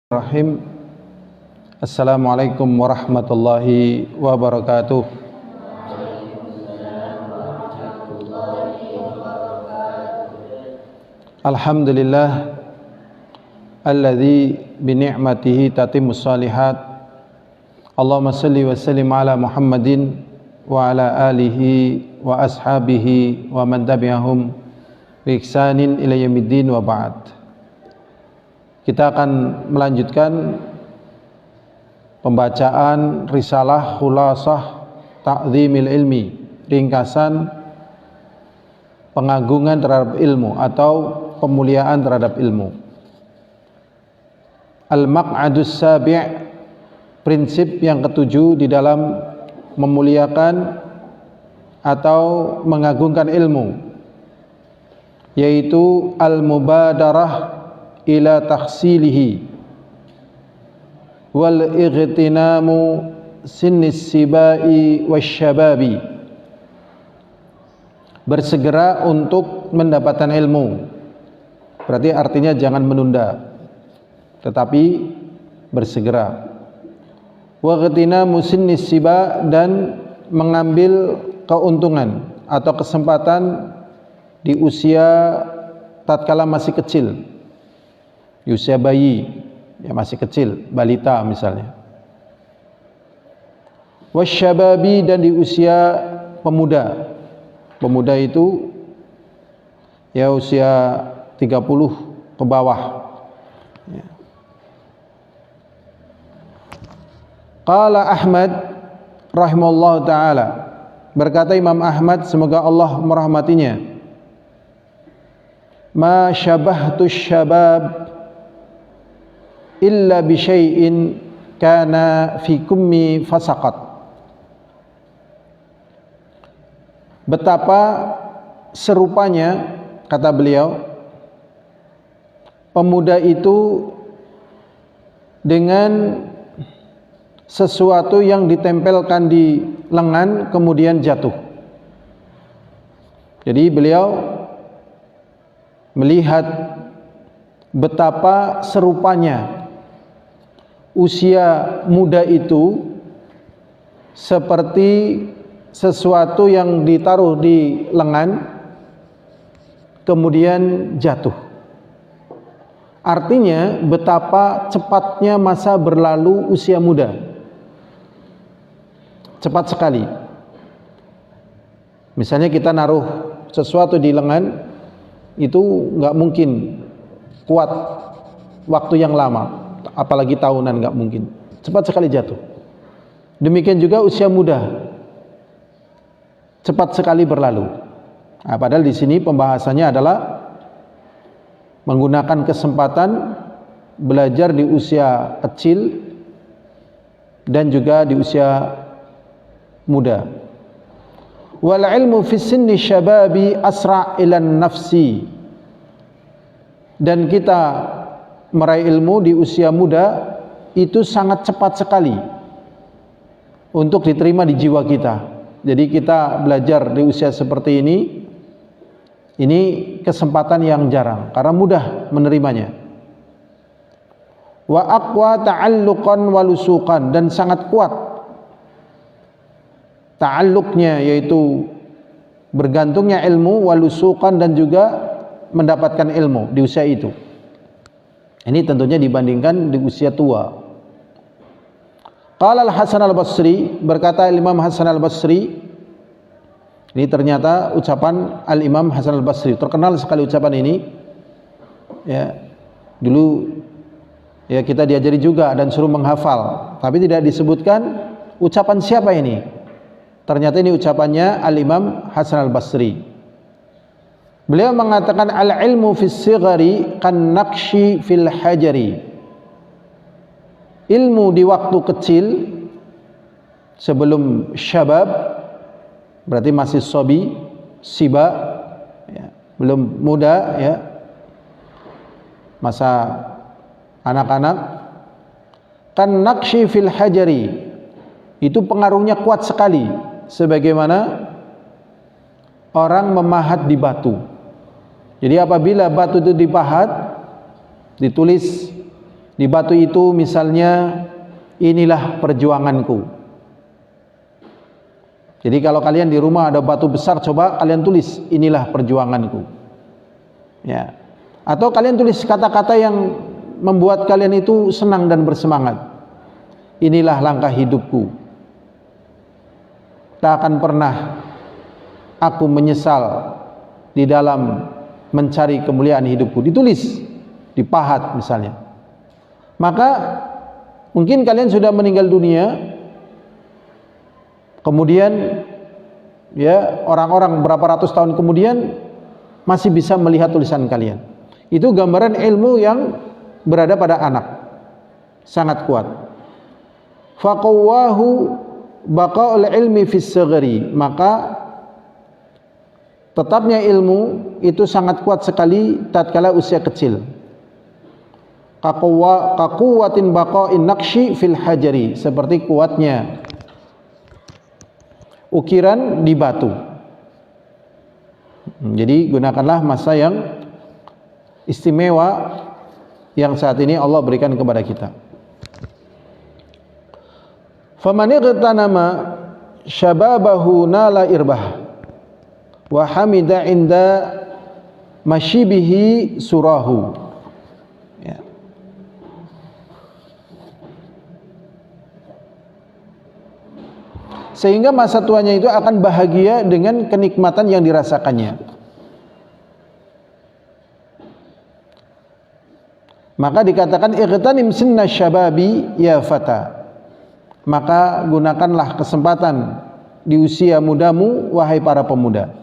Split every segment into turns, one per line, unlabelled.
Bismillahirrahmanirrahim. Assalamualaikum warahmatullahi wabarakatuh. Alhamdulillah alladzi bi ni'matihi tatimmus shalihat. Allahumma shalli wa sallim ala Muhammadin wa ala alihi wa ashabihi wa man tabi'ahum bi ihsanin ila yaumiddin wa ba'd. Kita akan melanjutkan pembacaan risalah Khulasah Ta'zimil Ilmi, ringkasan pengagungan terhadap ilmu atau pemuliaan terhadap ilmu. Al-Maq'adus Sabi', prinsip yang ketujuh di dalam memuliakan atau mengagungkan ilmu, yaitu al-mubadarah ila takhsilihi wal ightinamu sinnis sibai wasyababi, bersegera untuk mendapatkan ilmu. Berarti artinya jangan menunda, tetapi bersegera. Wa ightinamu sinnis siba, dan mengambil keuntungan atau kesempatan di usia tatkala masih kecil, di usia bayi, ya masih kecil, balita misalnya. Wasyababi, dan di usia pemuda. Pemuda itu ya usia 30 ke bawah. Ya. Qala Ahmad rahimahullah ta'ala, berkata Imam Ahmad, semoga Allah merahmatinya, ma syabahtu syabab illa bi syai'in kana fi kummi fasaqat. Betapa serupanya, kata beliau, pemuda itu dengan sesuatu yang ditempelkan di lengan kemudian jatuh. Jadi beliau melihat betapa serupanya usia muda itu seperti sesuatu yang ditaruh di lengan kemudian jatuh. Artinya betapa cepatnya masa berlalu usia muda. Cepat sekali. Misalnya kita naruh sesuatu di lengan, itu nggak mungkin kuat waktu yang lama, apalagi tahunan, nggak mungkin, cepat sekali jatuh. Demikian juga usia muda, cepat sekali berlalu. Nah, padahal di sini pembahasannya adalah menggunakan kesempatan belajar di usia kecil dan juga di usia muda. Wal ilmu fi sinni syababi asra' ilan nafsi, dan kita meraih ilmu di usia muda itu sangat cepat sekali untuk diterima di jiwa kita. Jadi kita belajar di usia seperti ini kesempatan yang jarang karena mudah menerimanya. Wa aqwa ta'alluqan wa lusuqan, dan sangat kuat ta'alluqnya, yaitu bergantungnya ilmu, wa lusuqan, dan juga mendapatkan ilmu di usia itu. Ini tentunya dibandingkan di usia tua. Qala Al-Hasan Al-Basri, berkata Imam Hasan Al-Basri, ini ternyata ucapan Al-Imam Hasan Al-Basri, terkenal sekali ucapan ini. Ya, dulu ya kita diajari juga dan suruh menghafal, tapi tidak disebutkan ucapan siapa ini. Ternyata ini ucapannya Al-Imam Hasan Al-Basri. Beliau mengatakan al-ilmu fis sighari kan naqshi fil hajari. Ilmu di waktu kecil sebelum syabab, berarti masih sobi, siba, ya, belum muda, ya, masa anak-anak. Kan naqshi fil hajari, itu pengaruhnya kuat sekali, sebagaimana orang memahat di batu. Jadi apabila batu itu dipahat, ditulis Di batu itu misalnya, inilah perjuanganku. Jadi kalau kalian di rumah ada batu besar, coba kalian tulis, inilah perjuanganku. Ya. Atau kalian tulis kata-kata yang membuat kalian itu senang dan bersemangat. Inilah langkah hidupku. Tak akan pernah aku menyesal di dalam mencari kemuliaan hidupku. Ditulis, dipahat misalnya. Maka mungkin kalian sudah meninggal dunia, kemudian ya orang-orang berapa ratus tahun kemudian masih bisa melihat tulisan kalian. Itu gambaran ilmu yang berada pada anak, sangat kuat. Faqawahu baqa'ul ilmi fis saghri, maka tetapnya ilmu itu sangat kuat sekali tatkala usia kecil. Kaquwatin baqa'in naqshi fil hajari, seperti kuatnya ukiran di batu. Jadi gunakanlah masa yang istimewa yang saat ini Allah berikan kepada kita. Faman ightanama syababahu nala irbah wa hamida inda mashibihi surahu. Ya. Sehingga masa tuanya itu akan bahagia dengan kenikmatan yang dirasakannya. Maka dikatakan ightanim sinna syababi ya fata. Maka gunakanlah kesempatan di usia mudamu wahai para pemuda.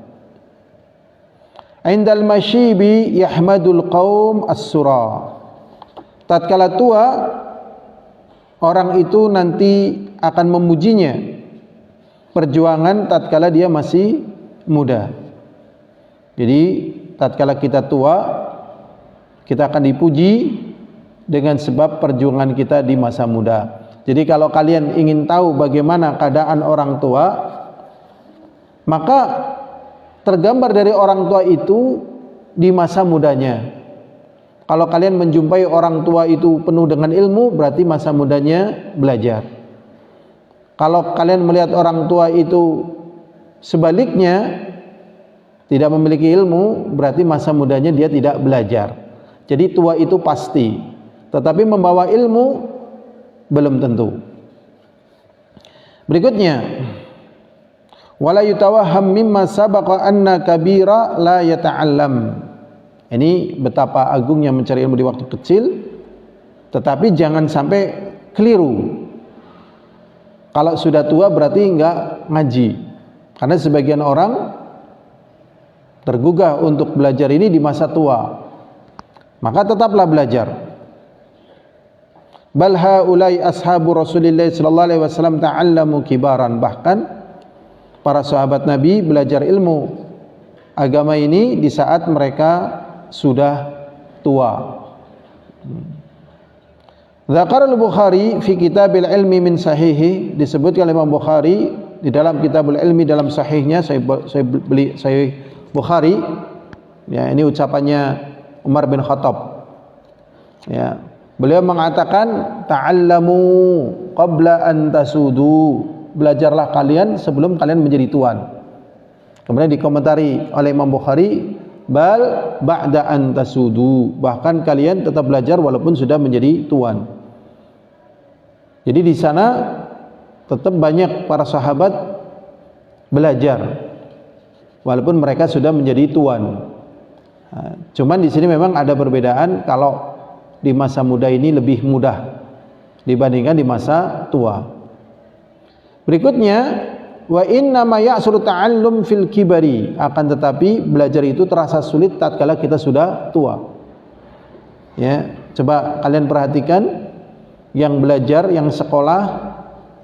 Indal masyibi yahmadul qaum as-sura. Tatkala tua, orang itu nanti akan memujinya perjuangan tatkala dia masih muda. Jadi tatkala kita tua, kita akan dipuji dengan sebab perjuangan kita di masa muda. Jadi kalau kalian ingin tahu bagaimana keadaan orang tua, maka tergambar dari orang tua itu di masa mudanya. Kalau kalian menjumpai orang tua itu penuh dengan ilmu, berarti masa mudanya belajar. Kalau kalian melihat orang tua itu sebaliknya, tidak memiliki ilmu, berarti masa mudanya dia tidak belajar. Jadi tua itu pasti, tetapi membawa ilmu belum tentu. Berikutnya, wala yutawahham mimma sabaqa anna kabira la yata'allam. Ini betapa agungnya mencari ilmu di waktu kecil, tetapi jangan sampai keliru. Kalau sudah tua berarti enggak ngaji. Karena sebagian orang tergugah untuk belajar ini di masa tua. Maka tetaplah belajar. Bal haulai ashabu Rasulillah sallallahu alaihi wasallam ta'allamu kibaran. Bahkan para sahabat Nabi belajar ilmu agama ini di saat mereka sudah tua. Dzakar al-Bukhari fi kitabil ilmi min sahihi, disebutkan oleh Imam Bukhari di dalam kitabul ilmi dalam sahihnya, Sahih Bukhari. Ya, ini ucapannya Umar bin Khattab. Ya, beliau mengatakan ta'allamu qabla an tasudu, belajarlah kalian sebelum kalian menjadi tuan. Kemudian dikomentari oleh Imam Bukhari, bal ba'da an tasudu, bahkan kalian tetap belajar walaupun sudah menjadi tuan. Jadi di sana tetap banyak para sahabat belajar walaupun mereka sudah menjadi tuan. Cuman di sini memang ada perbedaan, kalau di masa muda ini lebih mudah dibandingkan di masa tua. Berikutnya, wa inna ma ya'suru ta'allum fil kibari, akan tetapi belajar itu terasa sulit tatkala kita sudah tua. Ya, coba kalian perhatikan yang belajar, yang sekolah,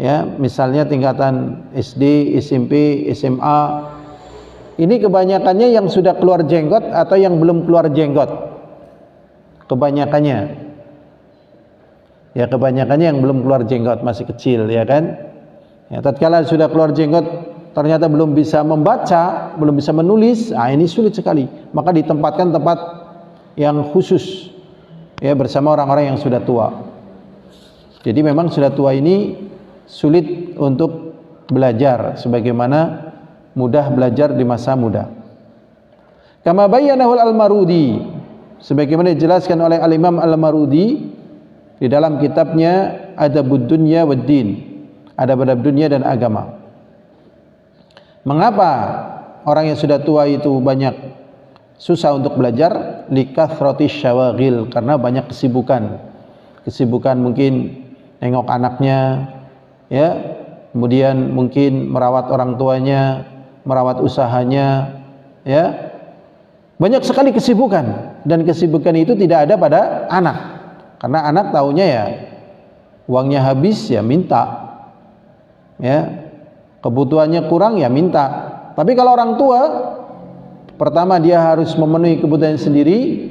ya, misalnya tingkatan SD, SMP, SMA, ini kebanyakannya yang sudah keluar jenggot atau yang belum keluar jenggot? Kebanyakannya. Ya, kebanyakannya yang belum keluar jenggot, masih kecil, ya kan? Ya, tatkala sudah keluar jenggot ternyata belum bisa membaca, belum bisa menulis, ini sulit sekali. Maka ditempatkan tempat yang khusus, ya bersama orang-orang yang sudah tua. Jadi memang sudah tua ini sulit untuk belajar sebagaimana mudah belajar di masa muda. Kama bayyanahu al-Marudi, sebagaimana dijelaskan oleh al-Imam al-Marudi di dalam kitabnya Adabud Dunya wad Din, adab-adab dunia dan agama. Mengapa orang yang sudah tua itu banyak susah untuk belajar? Likathratis syawaghil, karena banyak kesibukan. Kesibukan mungkin nengok anaknya, ya, kemudian mungkin merawat orang tuanya, merawat usahanya, ya. Banyak sekali kesibukan, dan kesibukan itu tidak ada pada anak. Karena anak taunya ya uangnya habis ya minta, ya, kebutuhannya kurang ya minta. Tapi kalau orang tua, pertama dia harus memenuhi kebutuhan sendiri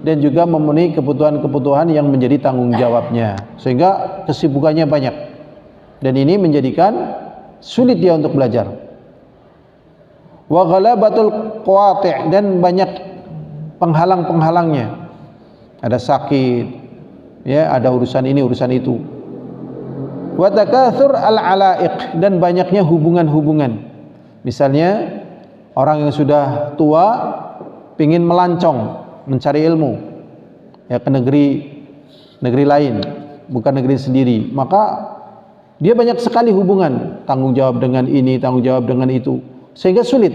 dan juga memenuhi kebutuhan-kebutuhan yang menjadi tanggung jawabnya, sehingga kesibukannya banyak, dan ini menjadikan sulit dia untuk belajar. Wa ghalabatul qawati', dan banyak penghalang-penghalangnya. Ada sakit, ya, ada urusan ini, urusan itu. Wa takatsur al-ala'iq, dan banyaknya hubungan-hubungan. Misalnya orang yang sudah tua ingin melancong mencari ilmu, ya, ke negeri lain, bukan negeri sendiri, maka dia banyak sekali hubungan, tanggung jawab dengan ini, tanggung jawab dengan itu, sehingga sulit.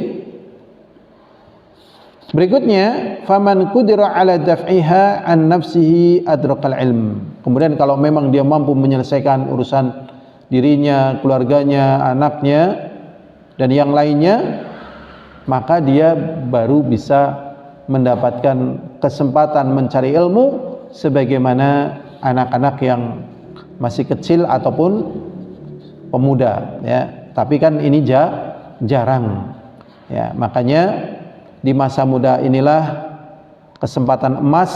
Berikutnya, faman qudira ala daf'iha an nafsihi adrakal ilm. Kemudian kalau memang dia mampu menyelesaikan urusan dirinya, keluarganya, anaknya dan yang lainnya, maka dia baru bisa mendapatkan kesempatan mencari ilmu sebagaimana anak-anak yang masih kecil ataupun pemuda, ya. Tapi kan ini jarang, ya. Makanya di masa muda inilah kesempatan emas,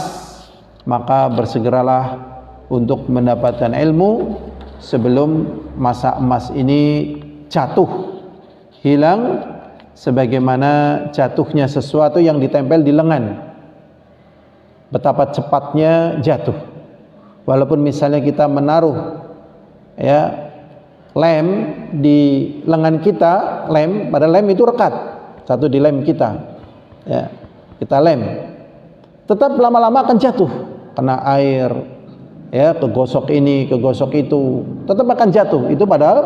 maka bersegeralah untuk mendapatkan ilmu sebelum masa emas ini jatuh, hilang, sebagaimana jatuhnya sesuatu yang ditempel di lengan. Betapa cepatnya jatuh. Walaupun misalnya kita menaruh, ya, lem di lengan kita, pada lem itu rekat, satu di lem kita, ya, kita lem, tetap lama-lama akan jatuh, kena air, ya, kegosok ini, kegosok itu, tetap akan jatuh. Itu padahal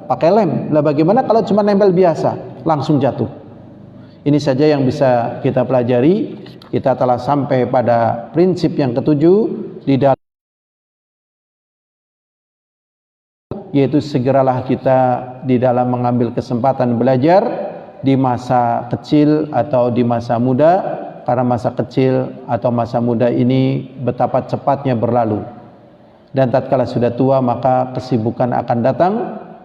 pakai lem. Lah bagaimana kalau cuma nempel biasa, langsung jatuh? Ini saja yang bisa kita pelajari. Kita telah sampai pada prinsip yang ketujuh di dalam, yaitu segeralah kita di dalam mengambil kesempatan belajar di masa kecil atau di masa muda, karena masa kecil atau masa muda ini betapa cepatnya berlalu, dan tatkala sudah tua maka kesibukan akan datang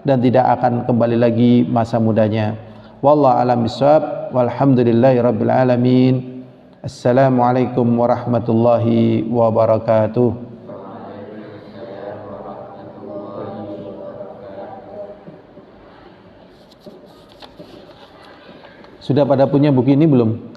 dan tidak akan kembali lagi masa mudanya. Wallahu a'lam bishawab, walhamdulillahi rabbil alamin. Assalamualaikum warahmatullahi wabarakatuh. Sudah pada punya buku ini belum?